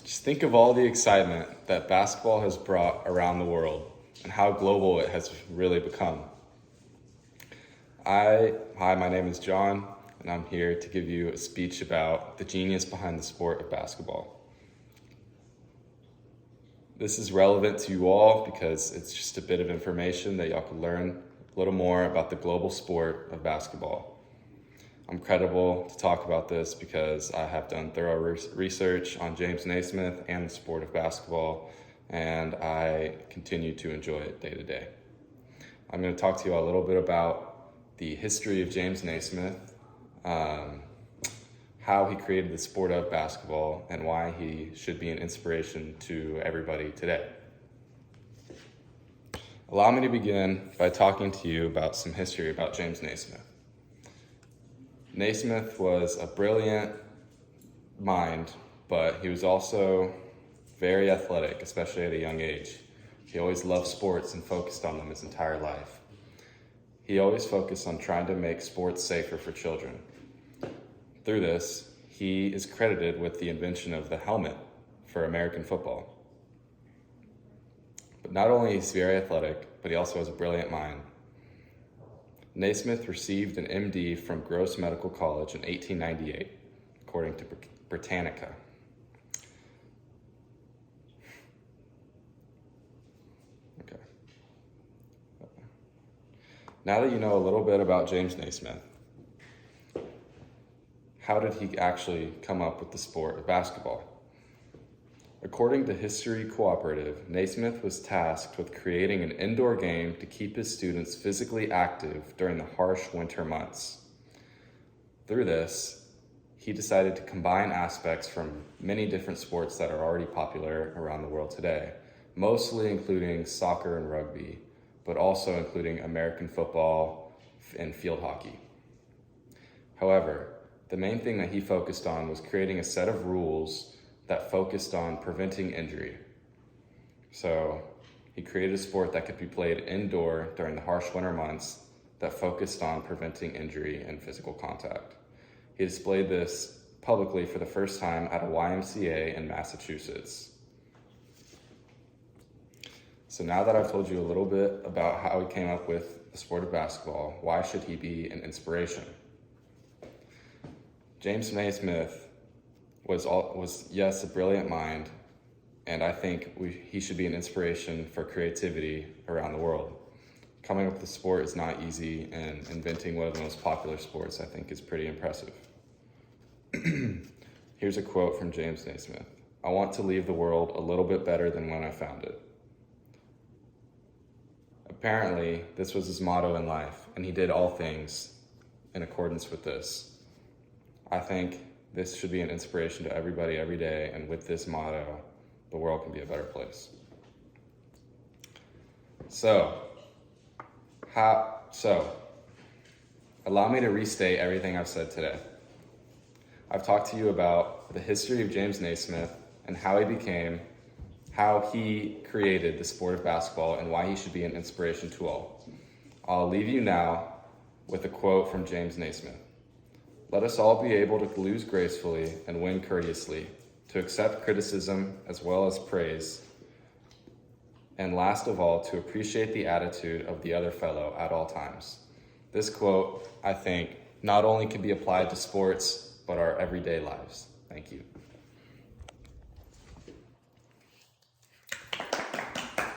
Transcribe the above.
Just think of all the excitement that basketball has brought around the world and how global it has really become. Hi, my name is John, and I'm here to give you a speech about the genius behind the sport of basketball. This is relevant to you all because it's just a bit of information that y'all can learn a little more about the global sport of basketball. I'm credible to talk about this because I have done thorough research on James Naismith and the sport of basketball, and I continue to enjoy it day to day. I'm going to talk to you a little bit about the history of James Naismith, how he created the sport of basketball, and why he should be an inspiration to everybody today. Allow me to begin by talking to you about some history about James Naismith. Naismith was a brilliant mind, but he was also very athletic, especially at a young age. He always loved sports and focused on them his entire life. He always focused on trying to make sports safer for children. Through this, he is credited with the invention of the helmet for American football. But not only is he very athletic, but he also has a brilliant mind. Naismith received an MD from Gross Medical College in 1898, according to Britannica. Okay. Now that you know a little bit about James Naismith, how did he actually come up with the sport of basketball? According to History Cooperative, Naismith was tasked with creating an indoor game to keep his students physically active during the harsh winter months. Through this, he decided to combine aspects from many different sports that are already popular around the world today, mostly including soccer and rugby, but also including American football and field hockey. However, the main thing that he focused on was creating a set of rules that focused on preventing injury. So he created a sport that could be played indoor during the harsh winter months that focused on preventing injury and physical contact. He displayed this publicly for the first time at a YMCA in Massachusetts. So now that I've told you a little bit about how he came up with the sport of basketball, why should he be an inspiration? James Naismith was yes, a brilliant mind, and I think he should be an inspiration for creativity around the world. Coming up with the sport is not easy, and inventing one of the most popular sports I think is pretty impressive. Here's a quote from James Naismith. "I want to leave the world a little bit better than when I found it." Apparently, this was his motto in life, and he did all things in accordance with this. I think this should be an inspiration to everybody every day, and with this motto, the world can be a better place. So, allow me to restate everything I've said today. I've talked to you about the history of James Naismith and how he created the sport of basketball and why he should be an inspiration to all. I'll leave you now with a quote from James Naismith. "Let us all be able to lose gracefully and win courteously, to accept criticism as well as praise, and last of all, to appreciate the attitude of the other fellow at all times." This quote, I think, not only can be applied to sports, but our everyday lives. Thank you.